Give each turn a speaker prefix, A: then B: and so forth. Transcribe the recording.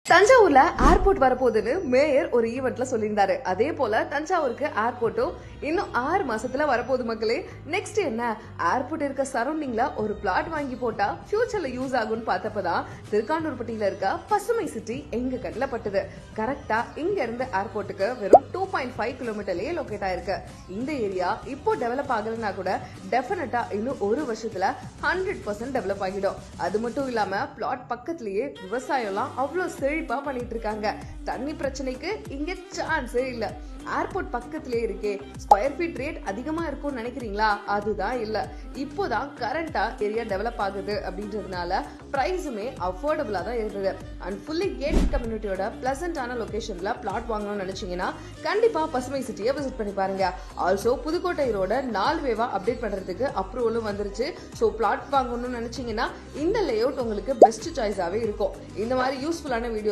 A: தஞ்சாவூர்ல ஏர்போர்ட் வரப்போகுதுன்னு மேயர் ஒரு ஈவெண்ட்ல சொல்லியிருந்தாரு. அதே போல தஞ்சாவூருக்கு ஏர்போர்ட்டும் இன்னும் 6 மாசத்துல வரப்போகுது மக்களே. நெக்ஸ்ட் என்ன, ஏர்போர்ட் இருக்க சரௌண்டிங்ல ஒரு பிளாட் வாங்கி போட்டா ஃபியூச்சர்ல யூஸ் ஆகும்னு பார்த்தப்பதான் திருக்காண்டூர்பட்டியில இருக்க பசுமை சிட்டி எங்க கண்ணில் பட்டுது. கரெக்டா இங்க இருந்து ஏர்போர்ட்டுக்கு வெறும் 2.5 கிலோமீட்டர்லயே லொகேட் ஆயிருக்கு. இந்த ஏரியா இப்போ டெவலப் ஆகலன்னா கூட டெஃபினட்டா இன்னும் ஒரு வருஷத்துல 100% டெவலப் ஆகிடும். அது மட்டும் இல்லாம பிளாட் பக்கத்திலேயே விவசாயம் எல்லாம் அவ்வளவு செழிப்பா பண்ணிட்டு இருக்காங்க. தண்ணி பிரச்சனைக்கு இங்க சான்ஸே இல்ல. ஏர்போர்ட் பக்கத்திலே இருக்கே, ஸ்கொயர் ஃபீட் ரேட் அதிகமா இருக்கும்னு நினைக்கிறீங்களா? அதுதான் இல்ல. இப்போதான் கரண்டா ஏரியா டெவலப் ஆகுது அப்படின்றதுனால பிரைஸுமே அஃபோர்டபுளா தான் இருந்தது. அண்ட் ஃபுல்லி கேட்டட் கம்யூனிட்டியோட பிளசண்டான லொகேஷன்ல பிளாட் வாங்கணும்னு நினைச்சீங்கன்னா கண்டிப்பா பசுமை சிட்டியை விசிட் பண்ணி பாருங்க. ஆல்சோ புதுக்கோட்டை ரோட 4 வேவா அப்டேட் பண்றதுக்கு அப்ரூவலும் வந்துருச்சு. ஸோ பிளாட் வாங்கணும்னு நினைச்சீங்கன்னா இந்த லேஅவுட் உங்களுக்கு பெஸ்ட் சாய்ஸாவே இருக்கும். இந்த மாதிரி யூஸ்ஃபுல்லான வீடியோ